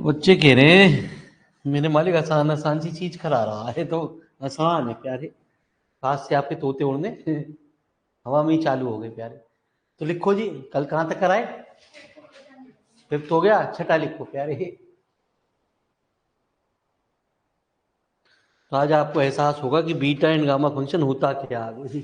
बच्चे कह रहे हैं मेरे मालिक आसान आसान सी चीज करा रहा है, तो आसान है प्यारे। पास से आपके तोते उड़ने हवा में ही चालू हो गए प्यारे। तो लिखो जी, कल कहाँ तक कराए? फिफ्थ हो गया, छठा लिखो प्यारे। तो आज आपको एहसास होगा कि बीटा एंड गामा फंक्शन होता क्या है।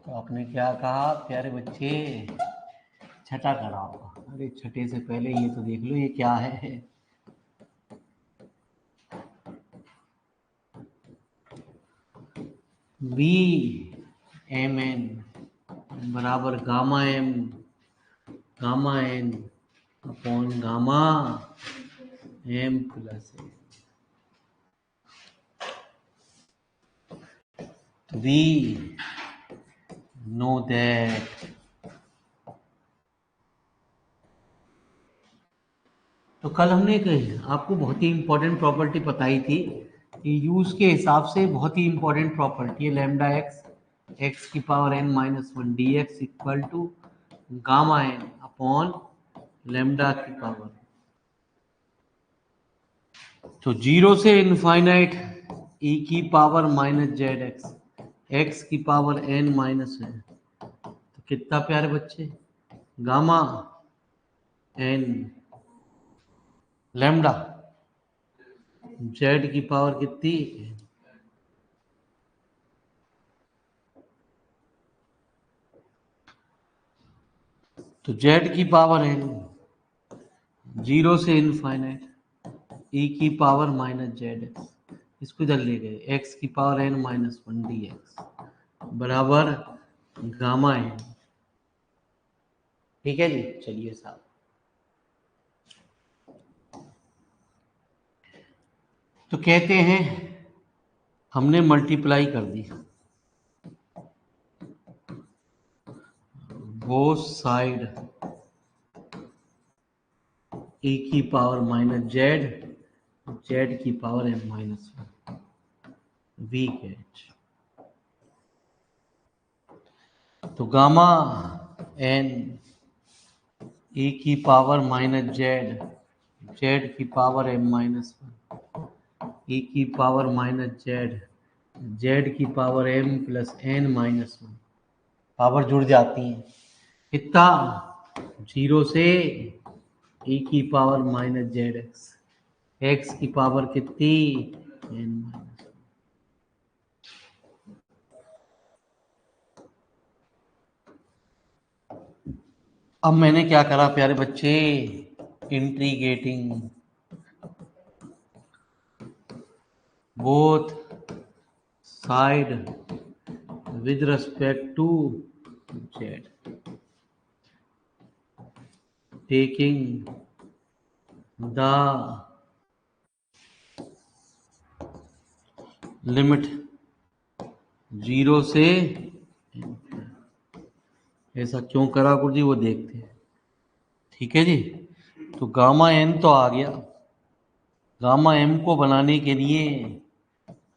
तो आपने क्या कहा प्यारे बच्चे? छठा कराओ। अरे छठे से पहले ये तो देख लो ये क्या है। बी एम एन बराबर gamma N upon gamma M plus A. We know that. तो कल हमने एक आपको बहुत ही इंपॉर्टेंट प्रॉपर्टी बताई थी कि यूज के हिसाब से बहुत ही इंपॉर्टेंट प्रॉपर्टी है लैम्डा एक्स एक्स की power N minus one D X equal to gamma N upon lambda की पावर। तो जीरो से इनफाइनाइट ई की power minus Z X X की पावर एन माइनस है। तो कितना प्यारे बच्चे? गामा एन लैम्डा जेड की पावर कितनी? तो जेड की पावर एन जीरो से इनफाइनाइट ई की पावर माइनस जेड एक्स, इसको इधर ले गए एक्स की power N minus one D x बराबर गामा एन। ठीक है जी, चलिए साहब। तो कहते हैं हमने मल्टीप्लाई कर दी बोथ साइड ई की पावर माइनस जेड जेड की power N minus one we get. तो गामा एन ई की पावर माइनस जेड जेड की power M minus one E की पावर माइनस जेड जेड की power M plus N minus one. Power जुड़ जाती हैं कितना? जीरो से ई की power minus Z X X की पावर कितनी? N minus. अब मैंने क्या करा प्यारे बच्चे? Integrating both side with respect to z, taking the limit zero से। ऐसा क्यों करा गुरुजी, वो देखते हैं। ठीक है जी। तो गामा एन तो आ गया। गामा एम को बनाने के लिए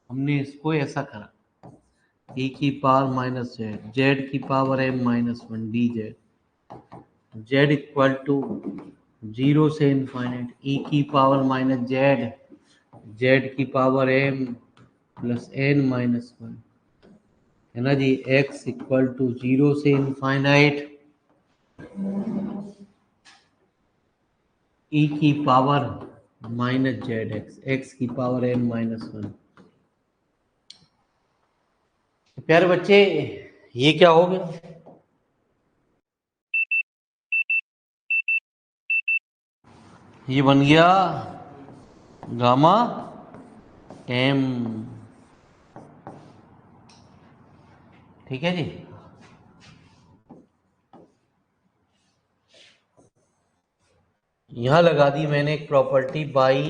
हमने इसको ऐसा करा ई की पावर माइनस जेड जेड की power M minus one D Z Z equal to zero से इनफाइनाइट ई की पावर माइनस जेड जेड की power M plus N minus one है ना जी। एक्स इक्वल टू जीरो से infinite E की power minus Z X X की power N minus one. प्यारे बच्चे ये क्या हो गया? ये बन गया गामा एम। ठीक है जी। यहां लगा दी मैंने एक property by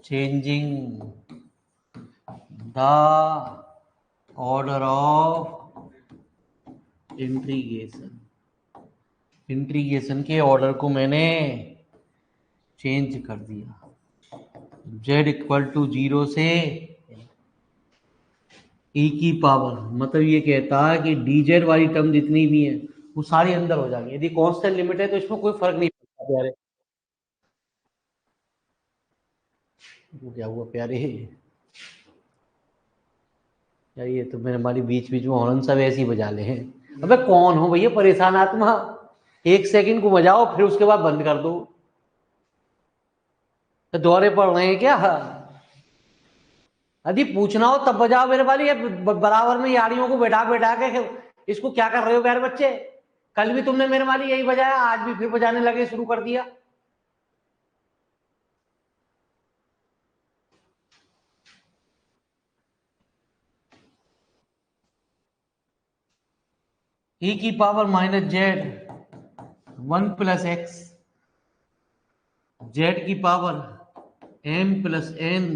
changing the order of integration के ऑर्डर को मैंने चेंज कर दिया। z इक्वल टू 0 से e की पावर, मतलब ये कहता है कि dz वाली टर्म जितनी भी है वो सारी अंदर हो जाएंगी। यदि कांस्टेंट लिमिट है तो इसमें कोई फर्क नहीं पड़ता प्यारे। वो क्या हुआ प्यारे यार, ये तो मेरे हमारी बीच बीच में हॉर्न सब ऐसे ही बजा ले हैं। अबे कौन हो भैया परेशान आत्मा, एक सेकंड को बजाओ फिर उसके बाद बंद कर दो। तो दौरे पड़ रहे हैं क्या? यदि पूछना हो तब बजाओ मेरे वाली, या बराबर में यारियों को बैठा बैठा के इसको क्या कर रहे हो यार बच्चे? कल भी तुमने मेरे वाली यही बजाया, आज भी फिर बजाने लगे शुरू कर दिया। e की power minus Z 1 plus x, Z की पावर m प्लस n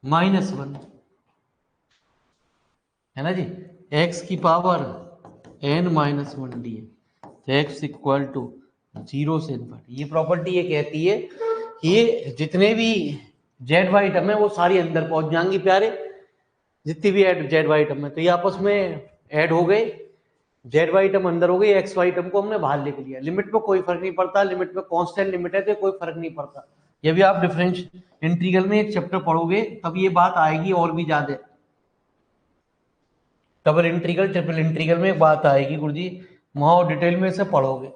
-1 है ना जी, x की पावर n-1 डी है, तो x इक्वल टू 0 से इनफिनिटी। ये प्रॉपर्टी ये कहती है कि ये जितने भी जेड वाई टर्म है वो सारी अंदर पहुंच जाएंगी प्यारे, जितनी भी जेड वाई टर्म है तो ये आपस में ऐड हो गए, जेड वाई टर्म अंदर हो गई, एक्स वाई टर्म को हमने बाहर लिख लिया। लिमिट में कोई फर्क नहीं पड़ता, लिमिट में कांस्टेंट लिमिट है तो कोई फर्क नहीं पड़ता। ये भी आप डिफरेंस इंटीग्रल में एक चैप्टर पढ़ोगे तब ये बात आएगी और भी ज्यादा। डबल इंटीग्रल ट्रिपल इंटीग्रल में एक बात आएगी गुरुजी, वहां और डिटेल में से पढ़ोगे।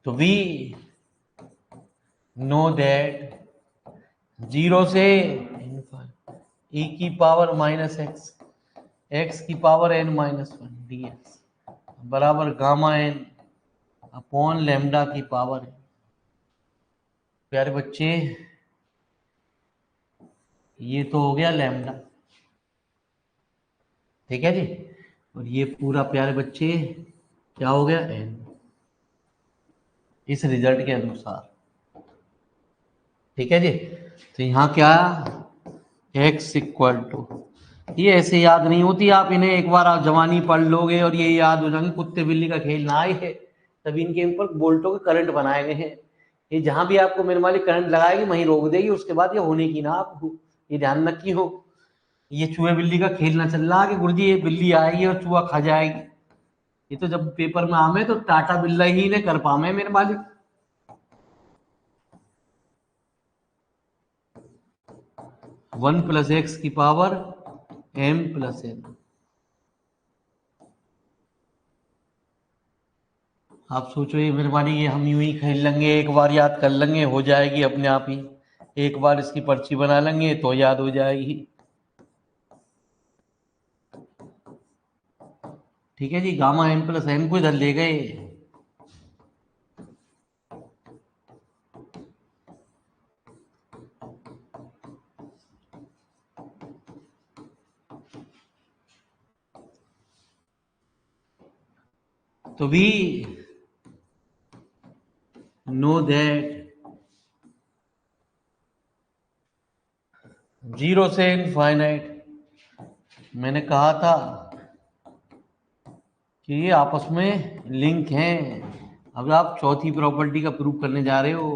तो वी नो दैट 0 से e की पावर माइनस एक्स, एक्स की पावर n-1 dx बराबर गामा n अपॉन लैम्डा की पावर है। प्यारे बच्चे ये तो हो गया लैम्डा, ठीक है जी, और ये पूरा प्यारे बच्चे क्या हो गया n, इस रिजल्ट के अनुसार, ठीक है जी। तो यहाँ क्या x इक्वल टू, ये ऐसे याद नहीं होती, आप इन्हें एक बार आप जवानी पढ़ लोगे और ये याद हो जाएंगे। कुत्ते बिल्ली का खेल ना है, तभी इनके ऊपर बोल्टों के करंट बनाए गए हैं। ये जहां भी आपको मेरे वाली करंट लगाएगी वहीं रोक देगी, उसके बाद ये होने की ना आपको, ये ध्यान रखी हो। ये चूहे बिल्ली का खेल ना चल रहा कि गुरुजी ये बिल्ली आएगी और चूहा खा जाएगी। ये तो जब पेपर में आमे तो टाटा बिल्ला ही ने कर पामे मेरे मालिक। 1 प्लस एक्स की पावर m प्लस n, आप सोचो ये मेरे मालिक, ये हम यूं ही खेल लेंगे, एक बार याद कर लेंगे हो जाएगी अपने आप ही, एक बार इसकी पर्ची बना लेंगे तो याद हो जाएगी। ठीक है जी, गामा m प्लस n को इधर ले गए, तो वी नो दैट 0 से इनफाइनाइट, मैंने कहा था कि ये आपस में लिंक हैं। अब आप चौथी प्रॉपर्टी का प्रूव करने जा रहे हो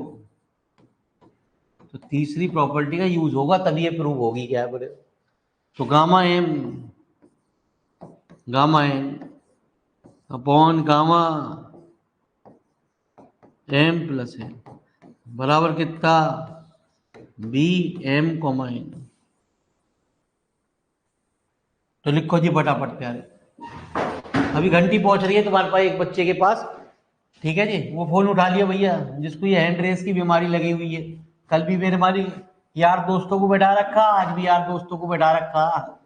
तो तीसरी प्रॉपर्टी का यूज होगा तभी ये प्रूव होगी, क्या बोले। तो gamma M upon gamma M plus N बराबर कितना, बी एम कॉमा एन। तो लिखो जी फटाफट प्यारे, अभी घंटी पहुंच रही है तुम्हारे पास एक बच्चे के पास, ठीक है जी, वो फोन उठा लिया भैया जिसको ये हैंड रेस की बीमारी लगी हुई है। कल भी मेरे हमारी यार दोस्तों को बैठा रखा, आज भी यार दोस्तों को बैठा रखा।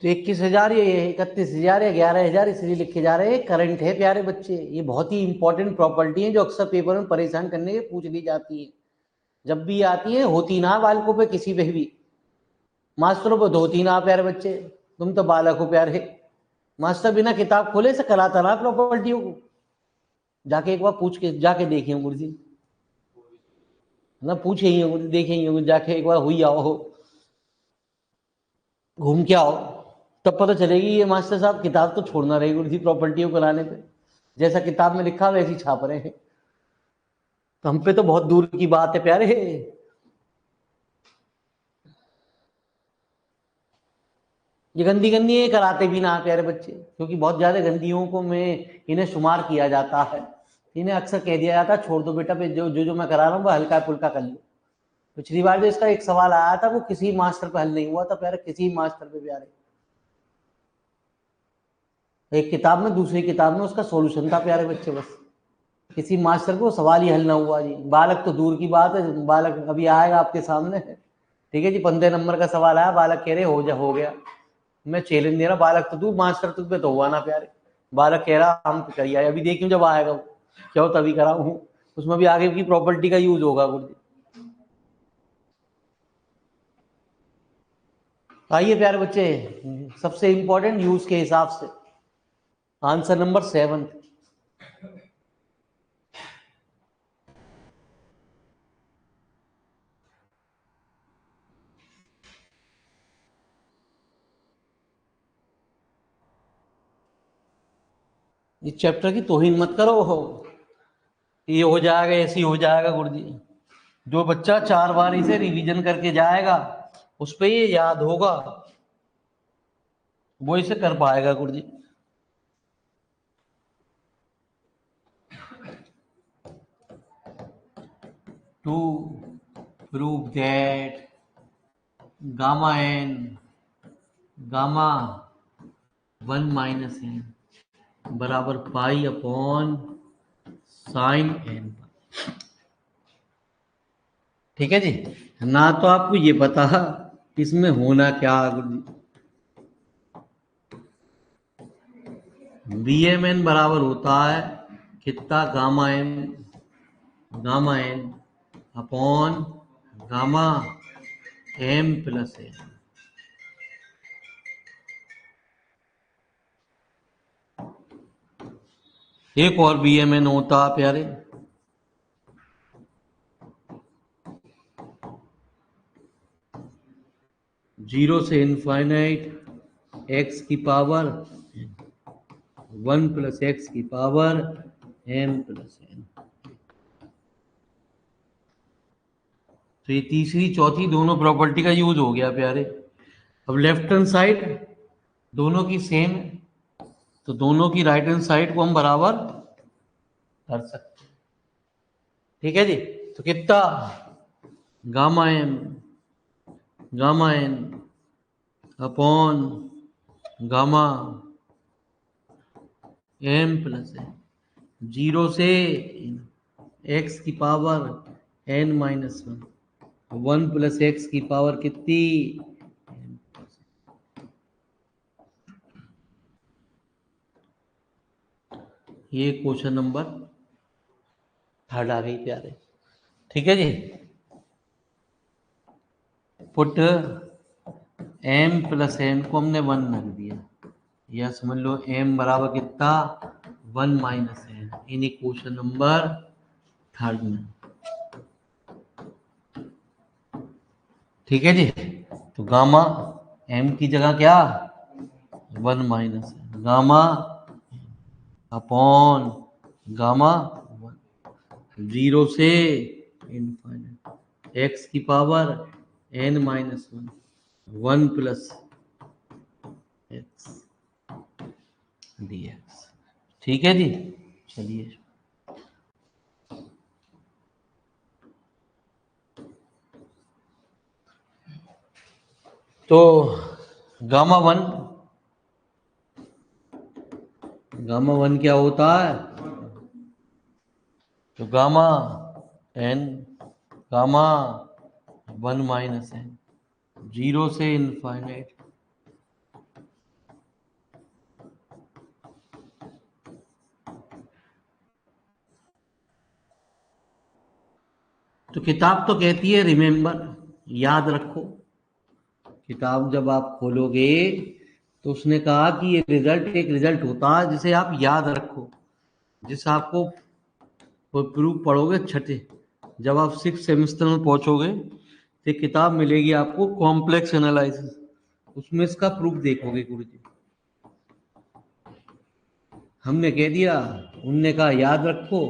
तो 21,000 या 31,000 या 11,000 इसलिए लिखे जा रहे हैं, करंट है प्यारे बच्चे। ये बहुत ही इंपॉर्टेंट प्रॉपर्टी है जो अक्सर पेपर में परेशान करने के पूछ ली जाती है। जब भी आती है होती ना बालकों पे, किसी पे भी, मास्टरों पे धोती ना प्यारे बच्चे, तुम तो बालक हो प्यारे। मास्टर बिना किताब खोले से कराता ना प्रॉपर्टियों को, जाके एक बार पूछ के जाके देखे गुरुजी, ना पूछे ही गुरुजी, देखे ही जाके एक बार हुई आओ, घूम के आओ, तब पता चलेगी ये मास्टर साहब किताब तो छोड़ना रही गुरुजी प्रॉपर्टियों को लाने पे, जैसा किताब में लिखा वैसी छाप रहे हैं। तो हम पे तो बहुत दूर की बात है प्यारे। ये गंदी गंदी ये कराते भी ना प्यारे बच्चे, क्योंकि बहुत ज्यादा गंदियों को में इन्हें शुमार किया जाता है। इन्हें अक्सर कह दिया जाता है छोड़ दो बेटा, पे जो जो जो मैं करा रहा हूँ वो हल्का फुल्का कर लो। पिछली बार जो इसका एक सवाल आया था वो किसी मास्टर पे हल नहीं हुआ था प्यारे, किसी मास्टर पे प्यारे। एक किताब में दूसरी किताब में उसका सॉल्यूशन था प्यारे बच्चे, बस किसी मास्टर को सवाल ही हल ना हुआ जी। बालक तो दूर की बात है, बालक अभी आएगा आपके सामने, ठीक है जी, 15 नंबर का सवाल आया, बालक कह रहे हो गया। मैं चैलेंज दे रहा, बालक तो तू मास्टर तुझ पे तो हुआ ना प्यारे। बालक कह रहा हम तो करिए, अभी देखिए जब आएगा वो क्या हो तभी करा हूँ, उसमें भी आगे की प्रॉपर्टी का यूज होगा गुरुजी। आइए प्यारे बच्चे, सबसे इंपॉर्टेंट यूज के हिसाब से आंसर नंबर 7। इस चैप्टर की तौहीन मत करो, ये हो जाएगा ऐसे ही हो जाएगा गुरुजी। जो बच्चा 4 बार इसे रिवीजन करके जाएगा उस पे ये याद होगा, वो इसे कर पाएगा गुरुजी। To prove that gamma N gamma 1 minus n बराबर पाई अपॉन साइन एन। ठीक है जी, ना तो आपको ये पता इसमें होना क्या, बी एम एन बराबर होता है कितना, gamma N upon gamma M plus N. एक और बी एम एन होता है प्यारे, जीरो से इनफाइनाइट एक्स की पावर 1 प्लस एक्स की पावर एम प्लस एन। तो ये तीसरी चौथी दोनों प्रॉपर्टी का यूज हो गया प्यारे। अब लेफ्ट हैंड साइड दोनों की सेम है, तो दोनों की राइट हैंड साइड को हम बराबर कर सकते हैं। ठीक है जी, तो कितना, gamma N upon gamma M plus N, zero से एक्स की power N minus 1 plus X की पावर कितनी, ये क्वेश्चन नंबर 3 आ गई प्यारे। ठीक है जी, पुट एम प्लस एन को हमने 1 रख दिया, या समझ लो एम बराबर कितना 1 minus N in equation number 3 में। ठीक है जी, तो गामा एम की जगह क्या 1 minus N, gamma upon gamma 0 से इनफाइनाइट एक्स की power N minus 1 plus X dx। ठीक है जी, चलिए तो गामा वन क्या होता है, तो gamma N gamma 1 minus N 0 से इनफाइनाइट तो किताब तो कहती है रिमेम्बर, याद रखो। किताब जब आप खोलोगे तो उसने कहा कि ये रिजल्ट एक रिजल्ट होता है जिसे आप याद रखो, जिसे आपको प्रूफ पढ़ोगे छठे, जब आप सिक्स सेमेस्टर में पहुंचोगे तो किताब मिलेगी आपको कॉम्प्लेक्स एनालिसिस, उसमें इसका प्रूफ देखोगे गुरुजी। हमने कह दिया, उनने कहा याद रखो,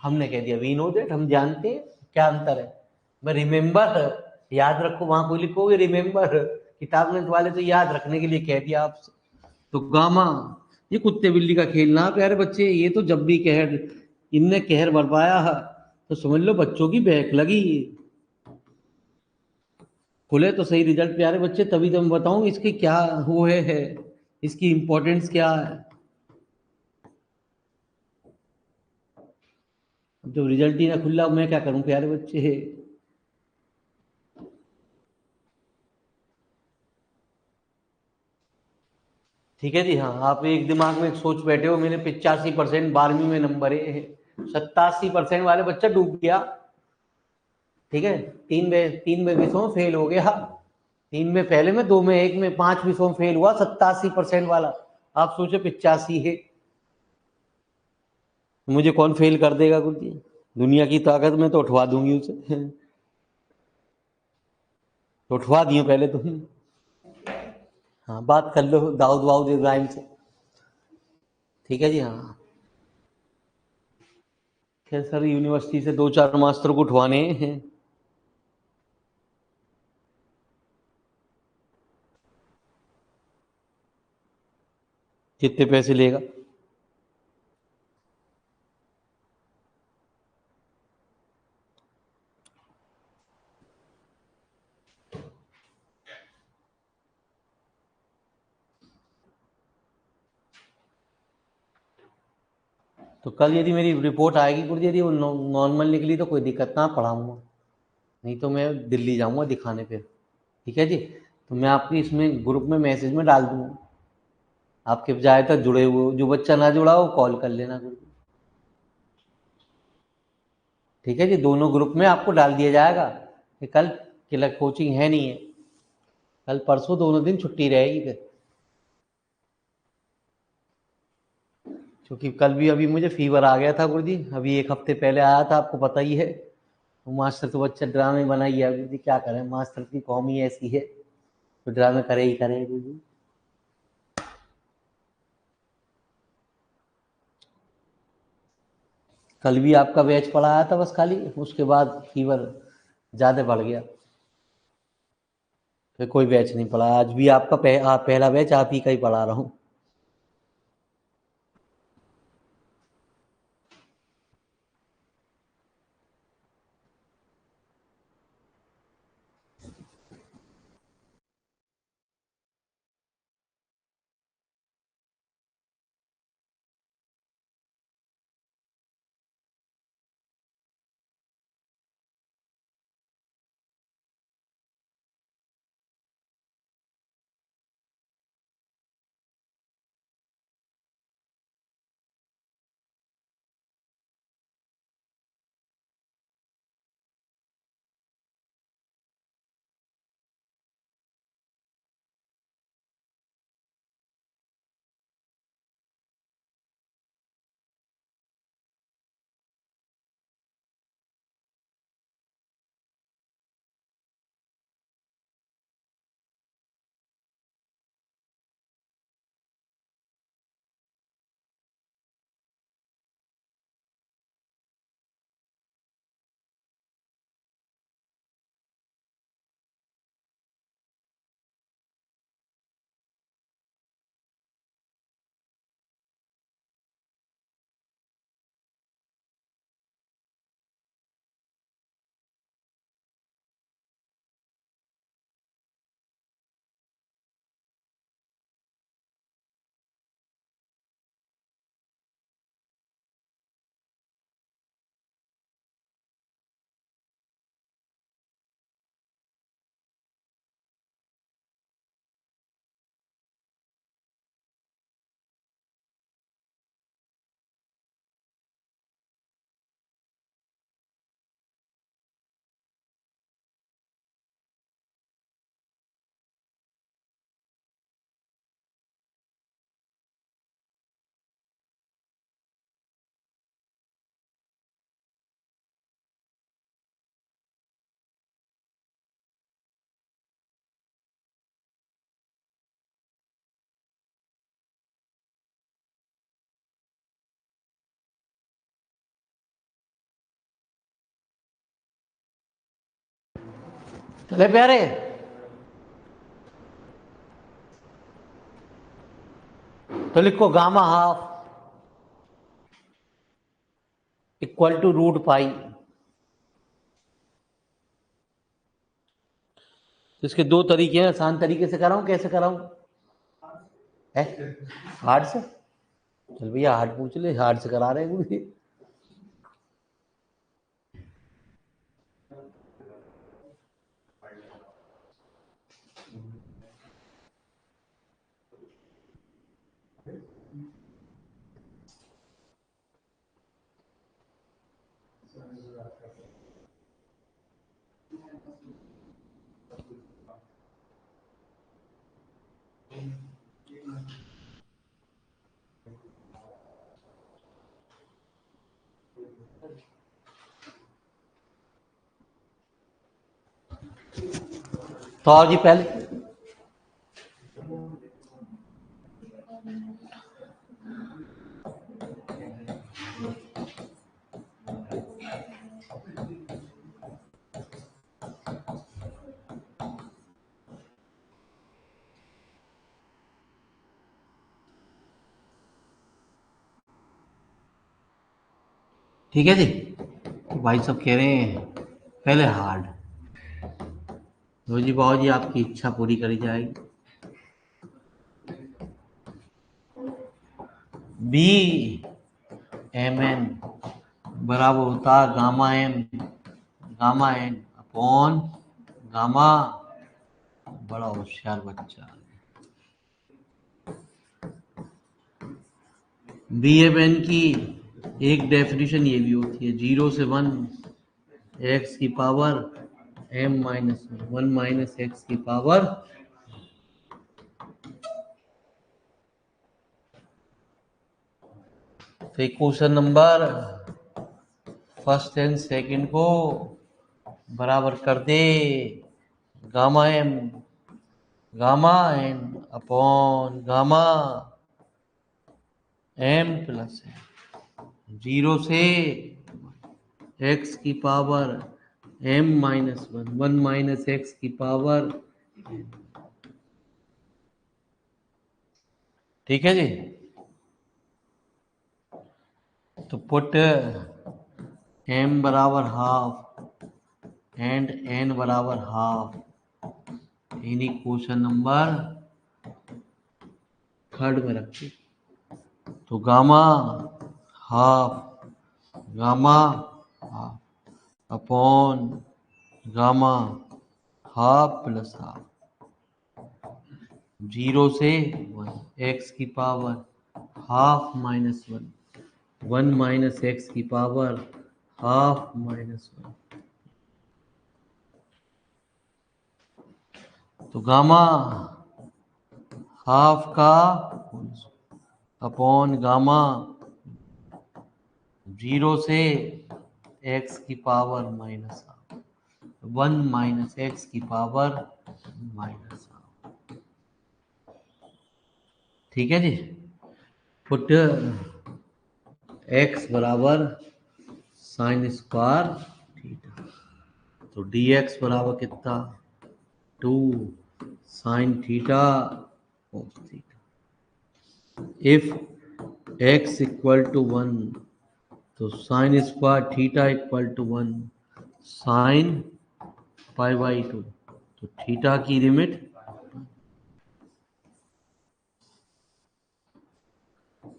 हमने कह दिया वी नो दैट, हम जानते हैं क्या अंतर है। मैं रिमेम्बर, याद रखो वहां कोई लिखोगे रिमेम्बर, किताब में वाले तो याद रखने के लिए कह दिया आपसे। तो गामा, ये कुत्ते बिल्ली का खेलना प्यारे बच्चे, ये तो जब भी कहर, इनने कहर बरपाया तो समझ लो बच्चों की बहक लगी। खुले तो सही रिजल्ट प्यारे बच्चे, तभी तो मैं बताऊं इसकी क्या वो है, इसकी इंपॉर्टेंस क्या है। जब रिजल्ट ही ना खुला मैं क्या करूं प्यारे बच्चे। ठीक है जी, हाँ आप एक दिमाग में एक सोच बैठे हो मेरे 85% 12वीं में नंबर है, 87% वाले बच्चा डूब गया। ठीक है, तीन में विषयों में फेल हो गया, तीन में पहले में, दो में, एक में, 5 विषयों में फेल हुआ 87% वाला। आप सोचे 85 है, मुझे कौन फेल कर देगा गुरु जी। दुनिया की ताकत में तो उठवा दूंगी उसे। तो उठवा दियो पहले तुम। हाँ बात कर लो दाऊद वाउद इब्राहिम से। ठीक है जी, हाँ। खैर सर यूनिवर्सिटी से 2-4 मास्टर को उठवाने हैं। कितने पैसे लेगा? तो कल यदि मेरी रिपोर्ट आएगी गुरु जी, यदि वो नॉर्मल निकली तो कोई दिक्कत ना, पढ़ाऊंगा, नहीं तो मैं दिल्ली जाऊंगा दिखाने फिर। ठीक है जी, तो मैं आपकी इसमें ग्रुप में मैसेज में डाल दूंगा, आपके ज़्यादातर जुड़े हुए हो, जो बच्चा ना जुड़ा हो कॉल कर लेना गुरु जी। ठीक है जी, दोनों ग्रुप में आपको डाल दिया जाएगा कि कल क्लर्क कोचिंग है नहीं है, कल परसों दोनों दिन छुट्टी रहेगी फिर। क्योंकि कल भी अभी मुझे फीवर आ गया था गुरु जी, अभी एक हफ्ते पहले आया था, आपको पता ही है। वो मास्टर तो बच्चा ड्रामे बनाई है गुरु जी, क्या करें, मास्टर की कौम ही ऐसी है, तो ड्रामे करे ही करे गुरु जी। कल भी आपका बैच पढ़ा आया था बस खाली, उसके बाद फीवर ज़्यादा बढ़ गया, फिर कोई बैच नहीं पढ़ा। आज भी आपका पहला बैच आप ही का ही पढ़ा रहा हूँ। चले प्यारे, तो लिखो gamma half equal to root pi. तो इसके दो तरीके हैं, आसान तरीके से कराऊं कैसे कराऊं? है हार्ड से? चल भैया हार्ड पूछ ले, हार्ड से करा रहे हैं गुरु। तो आओ जी पहले, ठीक है जी। तो भाई सब कह रहे हैं पहले हार्ड। तो जी बाबू जी आपकी इच्छा पूरी करी जाएगी। बी एम एन बराबर होता gamma m gamma N upon gamma, बड़ा होशियार बच्चा। बी एम एन की एक डेफिनेशन ये भी होती है, 0 से 1 एक्स की power M minus 1 minus x की पावर। तो question number first and second को बराबर कर दे gamma N upon gamma M plus 0 से एक्स की power M minus 1 minus x की पावर। ठीक है जी। तो पुट एम बराबर हाफ एंड एन बराबर half in question number third में रखिए। तो gamma half gamma half upon gamma half plus half 0 से 1 एक्स की power half minus 1 minus x की पावर हाफ माइनस 1। तो गामा हाफ का अपॉन गामा 0 से एक्स की power minus half 1 minus x की पावर माइनस हाफ। ठीक है जी। पुट एक्स बराबर साइन स्क्वायर थीटा। तो डी एक्स बराबर कितना 2 sine theta cos theta. If x equal to 1 तो sine square theta equal to 1 sine pi by 2। तो थीटा की लिमिट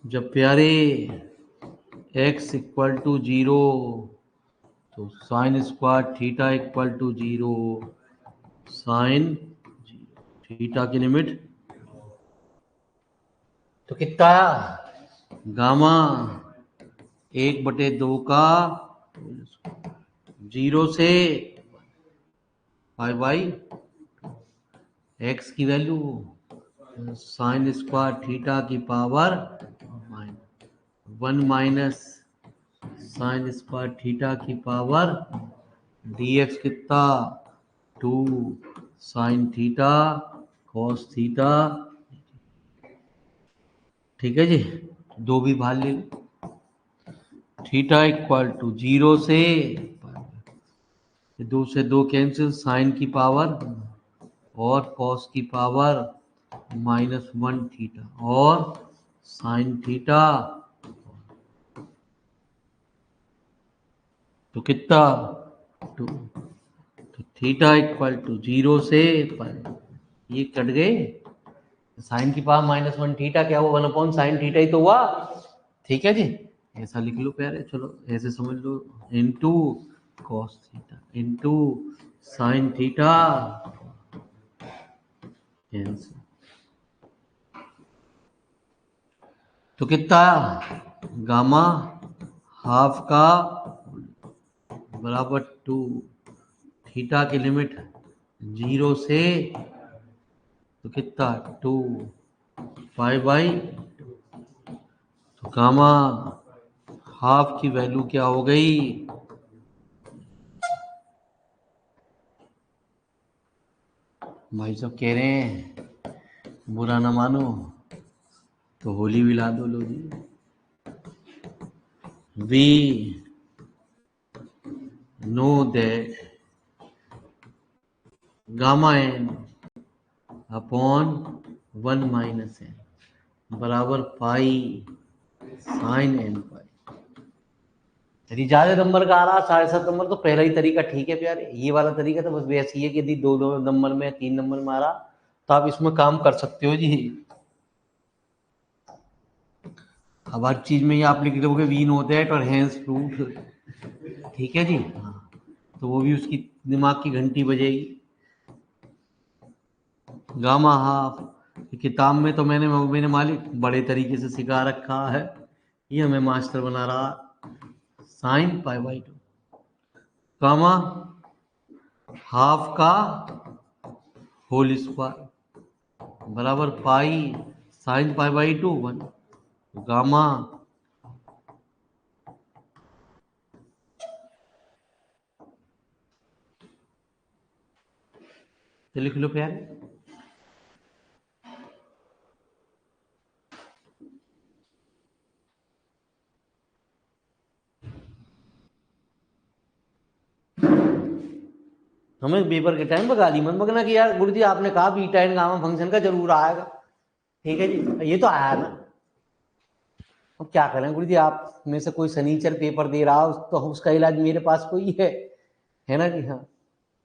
जब प्यारे एक्स इक्वल टू 0 तो sine square theta equal to 0 sine theta की लिमिट तो कितना गामा 1/2 का 0 से पाई बाई एक्स की वैल्यू साइन स्क्वायर थीटा की power 1 minus sine square theta की पावर डी एक्स कितना 2 साइन थीटा कॉस थीटा। ठीक है जी। दो भी भाग ले लो। थीटा इक्वल टू 0 से दो से दो कैंसिल, साइन की पावर और कॉस की पावर -1 थीटा और साइन थीटा, तो कितना टू, तो थीटा इक्वल टू 0 से ये कट गए, साइन की पावर -1 थीटा क्या हुआ, 1 साइन थीटा ही तो हुआ। ठीक है जी, ऐसा लिख लो प्यारे, चलो ऐसे समझ लो, into cos theta into sine theta, तो कितना आया, गामा हाफ का बराबर 2, थीटा की लिमिट 0 से, तो कितना 2 पाई, तो गामा हाफ की वैल्यू क्या हो गई, भाई साहब कह रहे हैं बुरा ना मानो तो होली भी ला दो लो जी। We know that gamma N upon 1 minus n बराबर पाई साइन एन पाई। यदि ज्यादा नंबर का आ रहा 7.5 नंबर तो पहला ही तरीका ठीक है प्यारे, ये वाला तरीका तो बस वैसे ही है कि यदि दो नंबर में 3 नंबर में आ रहा तो आप इसमें काम कर सकते हो जी। अब हर चीज में ये आप लिख दोगे वी नो दैट और हैंस प्रूव्ड, ठीक है जी। हाँ, तो वो भी उसकी दिमाग की घंटी बजेगी। गामा हाफ किताब में तो मेरे मालिक बड़े तरीके से सिखा रखा है, ये हमें मास्टर बना रहा, sign pi by 2 gamma half का होल स्क्वायर बराबर pi sign pi by 2 1, gamma तो लिख लो प्यारे, हमें पेपर के टाइम पर गाली मत बकना कि यार गुरु जी आपने कहा बीटा एंड गामा फंक्शन का जरूर आएगा, ठीक है जी, ये तो आया ना। अब क्या करें गुरु जी, आप में से कोई सनीचर पेपर दे रहा हो तो उसका इलाज मेरे पास कोई है ना जी। हाँ,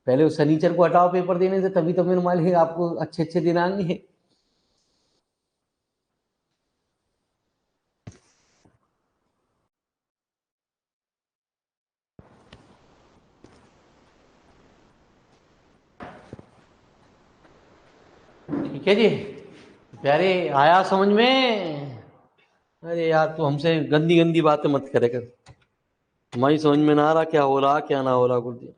पहले उस सनीचर को हटाओ पेपर देने से, तभी तो मेरे मालिक आपको अच्छे अच्छे दिन आएंगे। ठीक है जी प्यारे, आया समझ में। अरे यार तू हमसे गंदी गंदी बातें मत करे कर, हमारी समझ में ना आ रहा क्या हो रहा क्या ना हो रहा गुरु जी।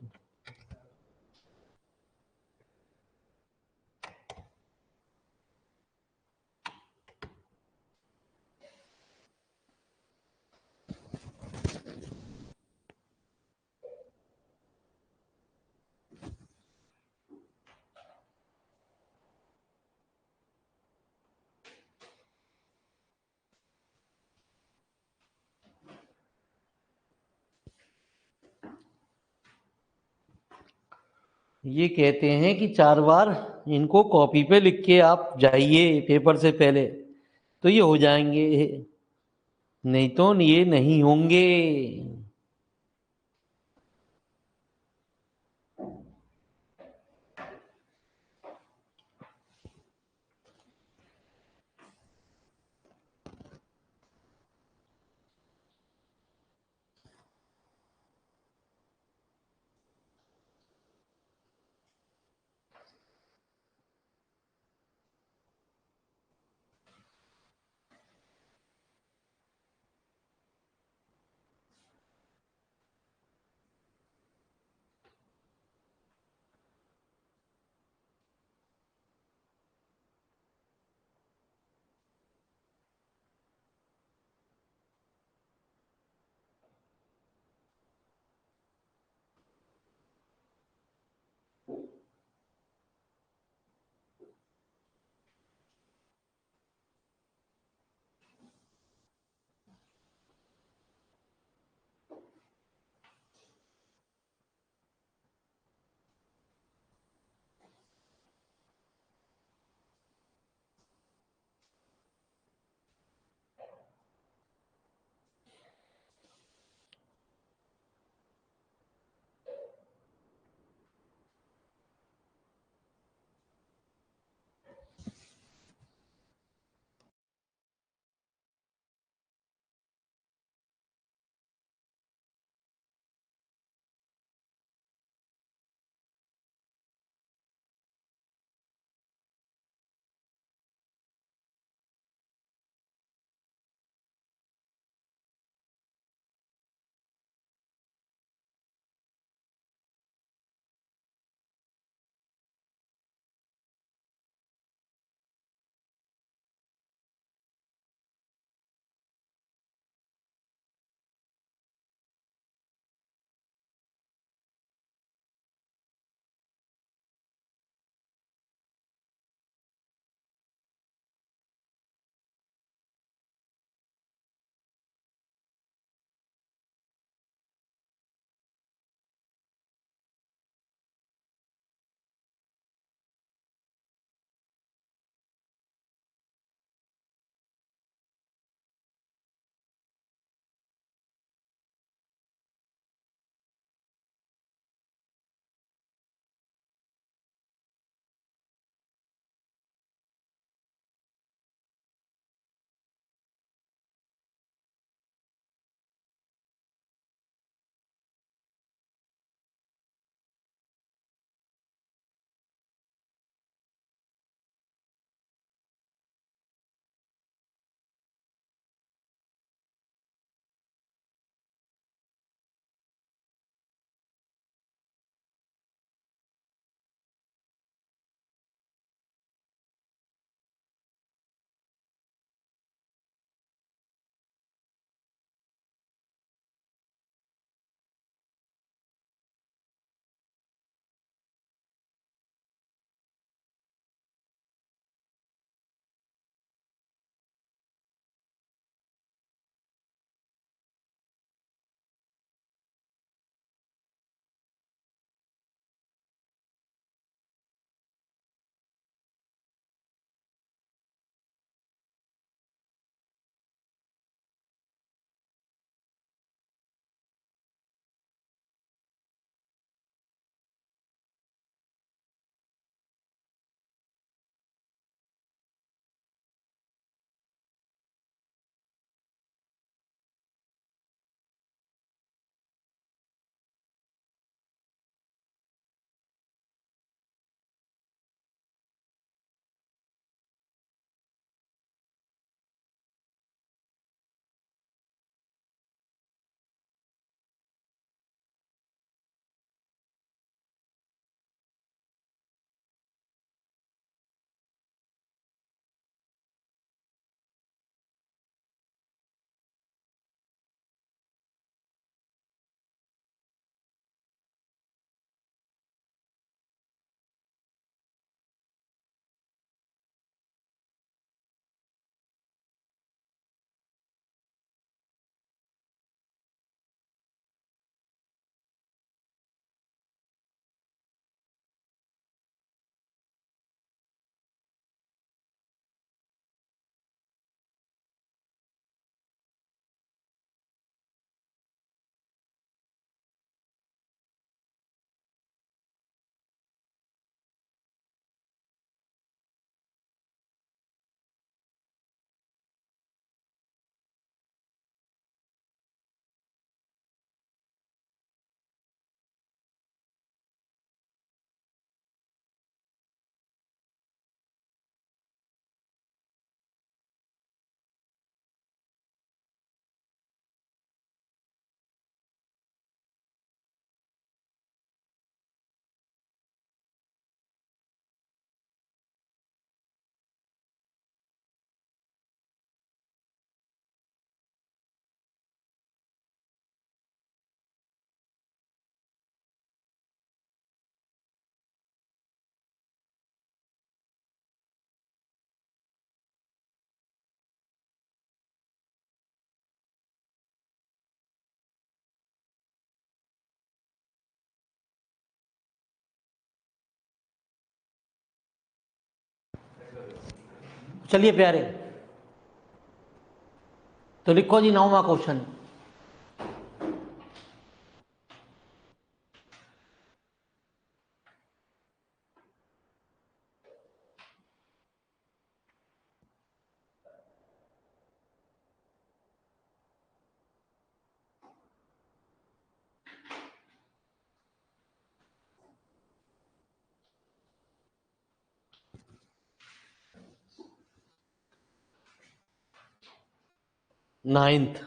ये कहते हैं कि 4 बार इनको कॉपी पे लिख के आप जाइए पेपर से पहले, तो ये हो जाएंगे, नहीं तो ये नहीं होंगे। चलिए प्यारे, तो लिखो जी 9वां question. Ninth,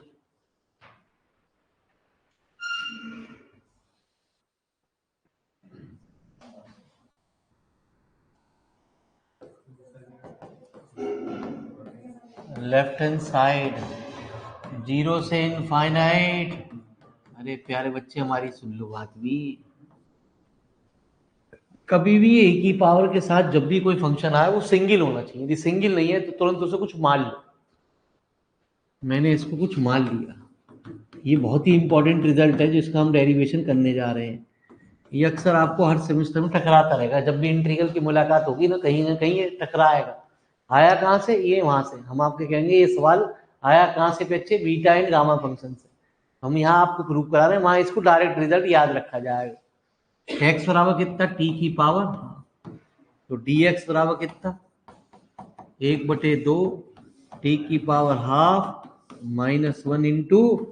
left hand side, zero से इनफाइनाइट। अरे प्यारे बच्चे, हमारी सुन लो बात भी। कभी भी ए की पावर के साथ जब भी कोई फंक्शन आए वो सिंगल होना चाहिए। यदि सिंगल नहीं है तो तुरंत उसे कुछ मान लो। मैंने इसको कुछ मान लिया। ये बहुत ही इंपॉर्टेंट रिजल्ट है जिसका हम डेरिवेशन करने जा रहे हैं। ये अक्सर आपको हर सेमेस्टर में टकराता रहेगा। जब भी इंटीग्रल की मुलाकात होगी ना कहीं ये टकराएगा। आया कहाँ से? ये वहां से। हम आपके कहेंगे ये सवाल आया कहाँ से बच्चे? बीटा एंड गामा फंक्शन से। हम यहाँ आपको प्रूव करा रहे हैं, वहां इसको डायरेक्ट रिजल्ट याद रखा जाएगा। एक्स बराबर कितना? टी की पावर, तो डी एक्स बराबर कितना? 1/2 टी की power half minus 1 into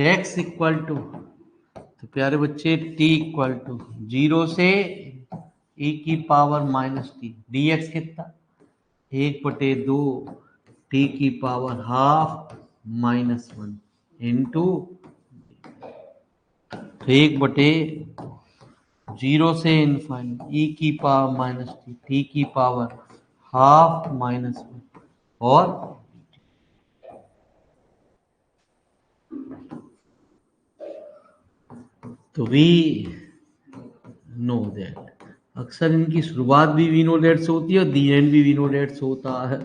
x equal to, तो प्यारे बच्चे t इक्वल टू 0 से e की power minus T. D x कितना? 1/2 टी की पावर हाफ माइनस 1 इंटू 1/0 से इनफाइनाइट e की पावर माइनस टी की पावर हाफ माइनस 1। और तो वी नो दैट, अक्सर इनकी शुरुआत भी वी नो दैट से होती है और दी एंड भी वी नो दैट से होता है।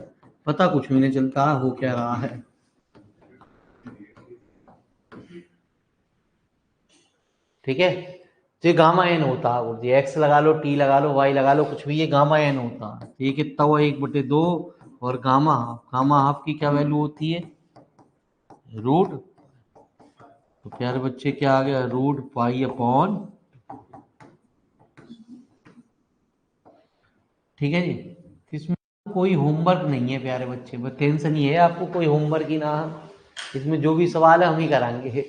पता कुछ भी नहीं चलता हो क्या रहा है। ठीक है, तो ये गामा एन होता है। वो ये एक्स लगा लो, टी लगा लो, वाई लगा लो, कुछ भी, ये गामा एन होता है। ये कितना हुआ? 1/2। और गामा हाफ, गामा हाफ की क्या वैल्यू होती है? रूट, तो प्यारे बच्चे क्या आ गया? Root pi upon. ठीक है जी। इसमें कोई होमवर्क नहीं है प्यारे बच्चे, बस टेंशन ये है आपको, कोई होमवर्क ही ना। इसमें जो भी सवाल है हम ही कराएंगे।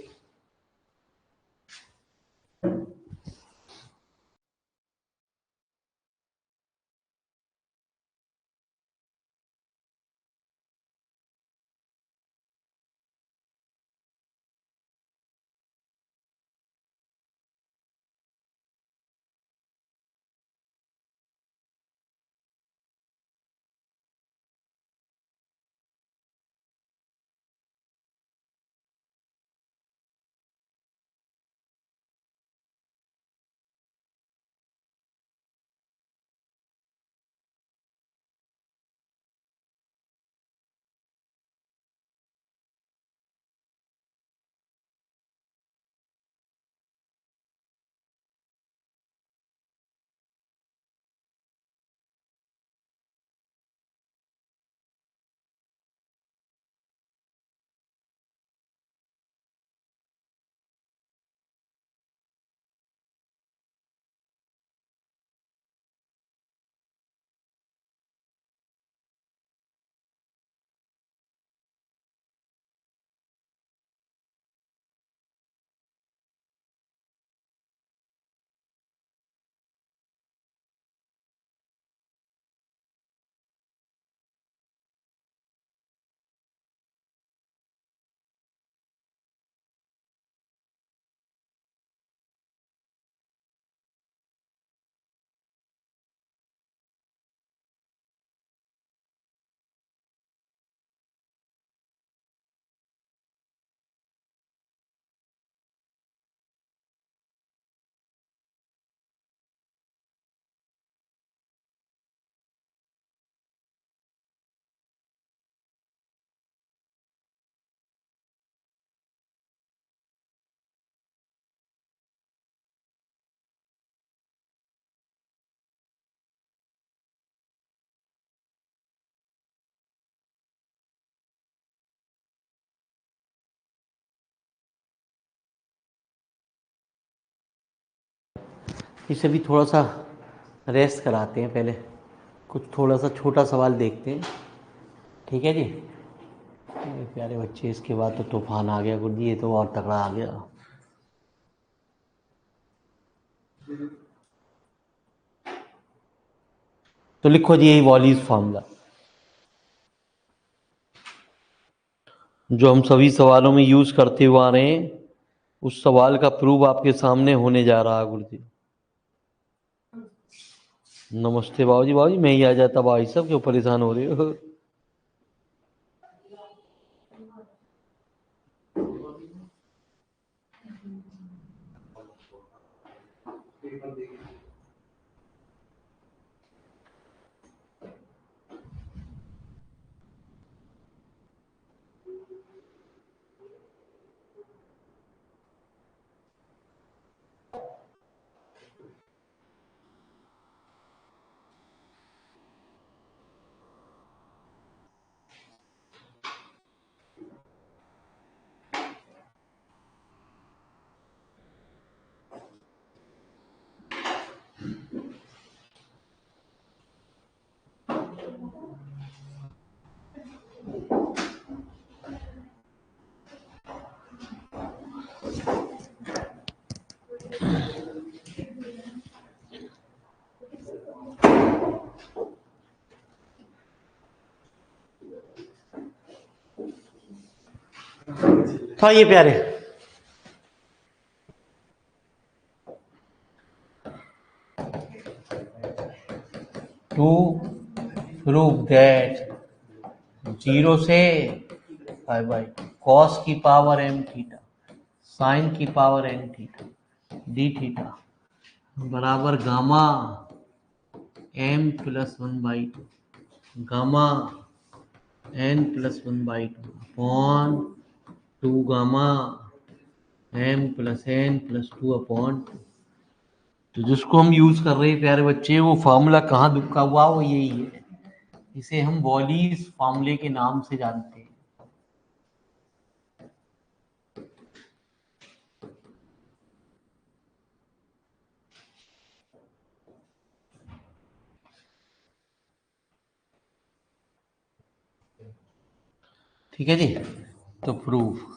इसे भी थोड़ा सा रेस्ट कराते हैं, पहले कुछ थोड़ा सा छोटा सवाल देखते हैं। ठीक है जी। ये प्यारे बच्चे, इसके बाद तो तूफान आ गया गुरुजी, ये तो और तगड़ा आ गया। तो लिखो जी, यही वॉलीज फार्मूला जो हम सभी सवालों में यूज करते हुए आ रहे हैं, उस सवाल का प्रूफ आपके सामने होने जा रहा है गुरुजी। नमस्ते बाबूजी। बाबूजी मैं ही आ जाता, भाई साहब क्यों परेशान हो रहे हो? हाँ ये प्यारे, टू प्रूव दैट जीरो से पाई बाई कॉस की पावर एम थीटा साइन की power n theta d theta बराबर gamma M plus one by two, gamma n plus one by two upon two gamma M plus n plus two upon two. तो जिसको हम use कर रहे हैं प्यारे बच्चे, वो फार्मूला कहाँ दुबका हुआ, वो यही है। इसे हम वॉलीज फार्मूले के नाम से जानते हैं। ठीक है जी। तो प्रूफ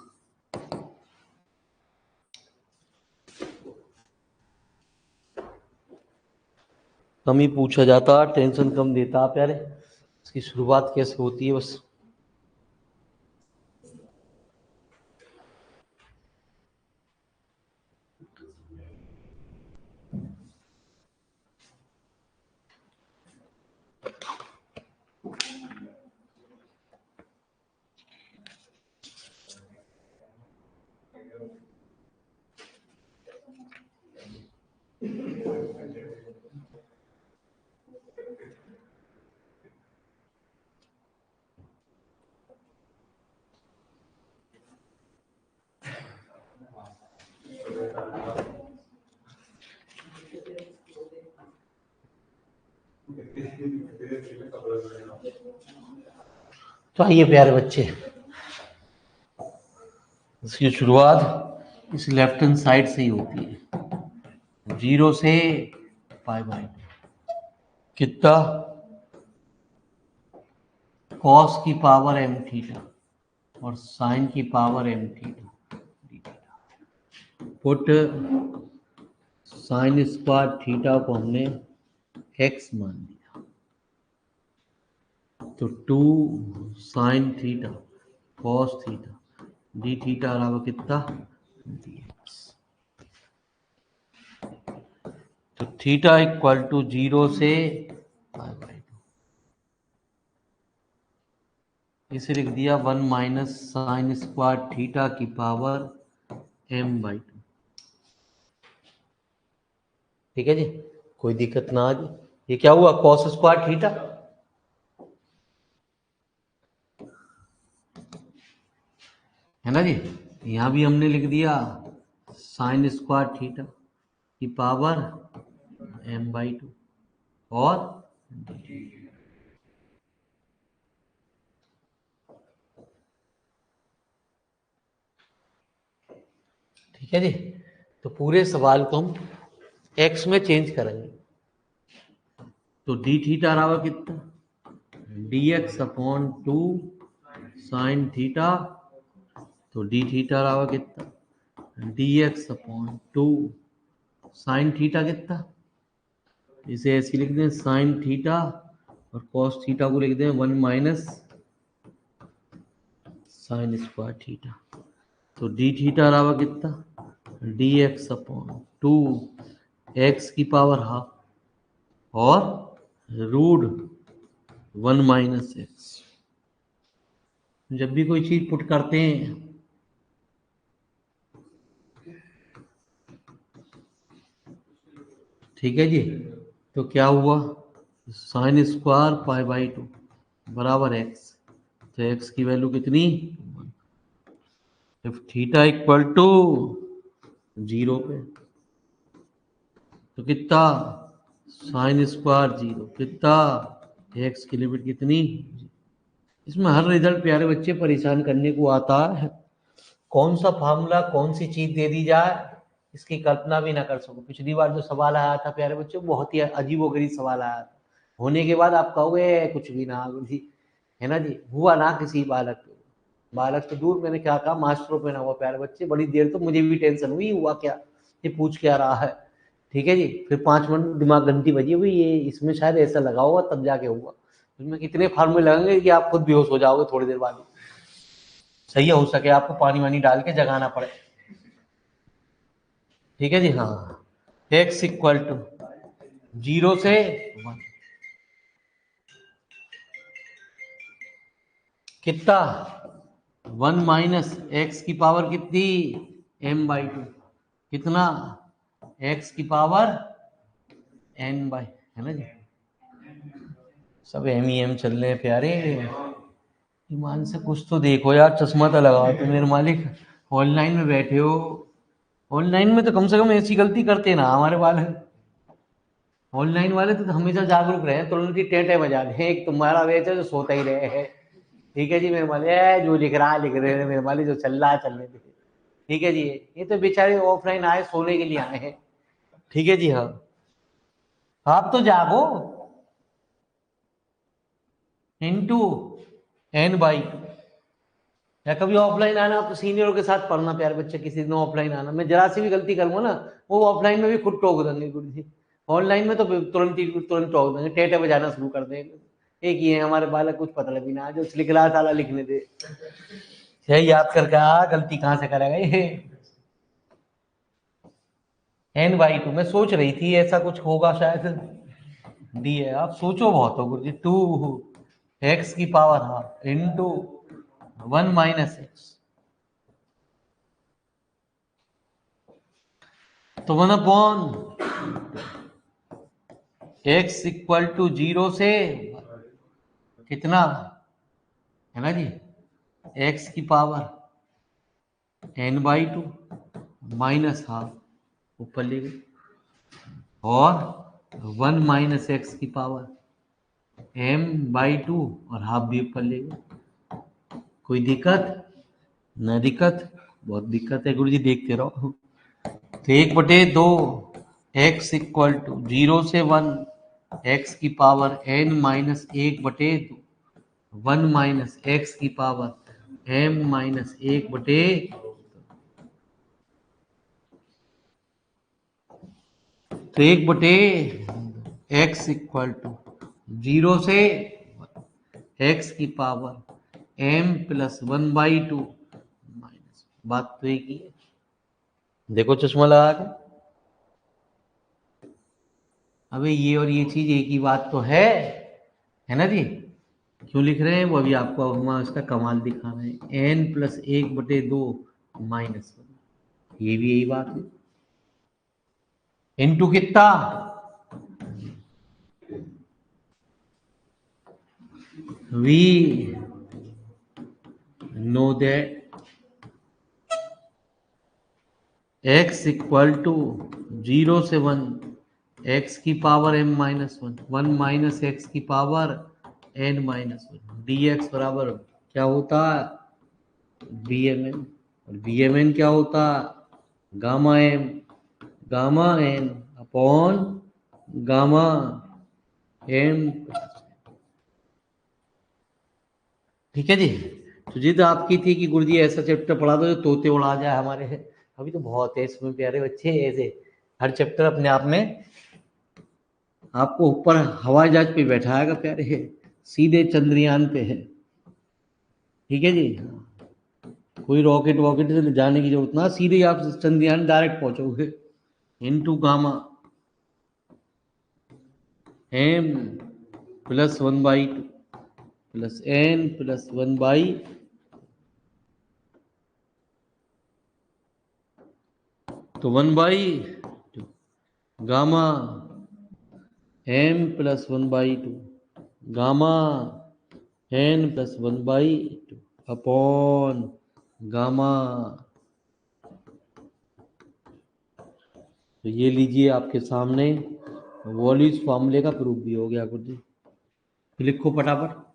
कम ही पूछा जाता, टेंशन कम देता प्यारे। इसकी शुरुआत कैसे होती है बस। तो आइए प्यारे बच्चे, इसकी शुरुआत इस लेफ्ट हैंड साइड से ही होती है, जीरो से पाई बाई कितना कॉस की पावर एम थीटा और साइन की power m theta. Put sine square theta को हमने एक्स मान लिया, तो two sine theta cos theta d theta बराबर कितना dx। तो थीटा इक्वल टू जीरो से पाई बाई टू, इसे लिख दिया one minus sine square theta की पावर एम बाई टू। ठीक है जी, कोई दिक्कत ना आ जाए। ये क्या हुआ, कॉस स्क्वायर थीटा, है ना जी। यहां भी हमने लिख दिया साइन स्क्वायर थीटा की पावर एम बाई टू और ठीक है जी। तो पूरे सवाल को हम एक्स में चेंज करेंगे तो डी थीटा रहा कितना, D x upon 2 sine theta, तो डी थीटा रहा कितना, D x upon 2 sine theta कितना, इसे ऐसे लिख दें साइन थीटा और कॉस थीटा को लिख दें 1 माइनस साइन स्क्वायर थीटा, तो डी थीटा रहा कितना, डी एक्स अपॉन 2 एक्स की पावर हाफ और रूट 1 माइनस एक्स। जब भी कोई चीज पुट करते हैं ठीक है जी, तो क्या हुआ, साइन स्क्वायर पाई बाई 2 बराबर एक्स, तो एक्स की वैल्यू कितनी, इफ थीटा इक्वल टू 0 पे तो कितना, साइन स्क्वायर 0 कितना, एक्स की लिमिट कितनी। इसमें हर रिजल्ट प्यारे बच्चे परेशान करने को आता है, कौन सा फार्मूला कौन सी चीज दे दी जाए इसकी कल्पना भी ना कर सको। पिछली बार जो सवाल आया था प्यारे बच्चों, बहुत ही अजीबोगरीब सवाल आया था, होने के बाद आप कहोगे कुछ भी ना जी, है ना जी, हुआ ना किसी बालक पे, बालक तो दूर, मैंने क्या कहा मास्टरों पे ना हुआ प्यारे बच्चे। बड़ी देर तो मुझे भी टेंशन हुई, हुआ क्या, ये पूछ क्या रहा है, ठीक है जी। फिर 5 मिनट दिमाग घंटी बजी हुई, ये इसमें शायद ऐसा लगा होगा तब जाके हुआ। इसमें इतने फार्मूले लगेंगे कि आप खुद बेहोश हो जाओगे थोड़ी देर बाद, सही हो सके आपको पानी वानी डाल के जगाना पड़े, ठीक है जी। हाँ, एक्स इक्वल टू 0 से 1 कितना, 1 माइनस एक्स की पावर कितनी, m बाई 2 कितना, x की पावर n बाई, है ना जी, सब एम ही एम चल रहे हैं प्यारे। ईमान से कुछ तो देखो यार, चश्मा तो लगाओ तो मेरे मालिक, ऑनलाइन में बैठे हो, ऑनलाइन में तो कम से कम ऐसी गलती करते ना हमारे वाले, ऑनलाइन वाले तो हमेशा जागरूक रहे, तुरंत ही टेंटे बजा रहे, एक तुम्हारा बेच है जो सोता ही रहे है, ठीक है जी मेरे मालिक, जो लिख रहा है लिख रहे हैं मेरे मालिक, जो चल रहा है चलने दे, ठीक है जी। ये तो बेचारे ऑफलाइन आए, सोने के लिए आए हैं, ठीक है जी। हाँ, आप तो जागो, इंटू n बाई 2, या कभी ऑफलाइन आना तो सीनियरों के साथ पढ़ना प्यारे बच्चे, किसी दिन ऑफलाइन आना, मैं जरा सी भी गलती करूंगा ना, वो ऑफलाइन में भी खुद टोक देंगे गुरु जी, ऑनलाइन में तो तुरंत टोक देंगे, टेटे बजाना शुरू कर देंगे। एक ही है हमारे बालक, कुछ पता लगी ना, जो लिख रहा साला लिखने दे, यही याद करके गलती कहाँ से करेगा ये। n बाई 2 मैं सोच रही थी ऐसा कुछ होगा शायद, डी है, आप सोचो बहुत हो गुरु जी, 2 एक्स की power half into 1 minus x, तो 1 अपॉन एक्स इक्वल टू 0 से कितना, है ना जी, एक्स की power n by 2 minus half ऊपर ले गए, और 1 माइनस एक्स की पावर m बाई 2 और हाफ भी ऊपर ले गए। कोई दिक्कत न दिक्कत, बहुत दिक्कत है गुरु जी, देखते रहो। तो 1/2 एक्स इक्वल टू 0 से 1 एक्स की power n minus 1/2 1 minus x की पावर m माइनस 1/, तो 1/x इक्वल टू 0 से x की power m plus 1 by 2 minus, बात तो एक ही है, देखो चश्मा लगा के, अबे ये और ये चीज एक ही बात तो है ना जी। क्यों लिख रहे हैं वो अभी आपको हम उसका कमाल दिखा रहे हैं, n प्लस 1/2 माइनस 1, ये भी यही बात है, इनटू कितना, we know that x equal to 0 से 1 x की power m minus 1 1 minus x की पावर n माइनस 1 dx बराबर क्या होता है, बी एम एन, और बी एम एन क्या होता है, gamma m, gamma N upon gamma m. ठीक है जी। तो जिद आपकी थी कि गुरुजी ऐसा चैप्टर पढ़ा दो जो तोते उड़ा जाए हमारे। अभी तो बहुत है इसमें प्यारे बच्चे, ऐसे हर चैप्टर अपने आप में आपको ऊपर हवाई जहाज पे बैठाएगा प्यारे, सीधे चंद्रयान पे है। ठीक है जी। कोई रॉकेट वॉकेट से जाने की जरूरत ना, सीधे आप चंद्रयान डायरेक्ट पहुंचोगे। Into gamma M plus 1/2 plus n plus 1/, तो 1/2 gamma M plus 1/2 gamma n plus 1/2 upon gamma. तो ये लीजिए आपके सामने वॉल्यूज फॉर्मूले का प्रूफ भी हो गया गुरुजी। लिखो फटाफट।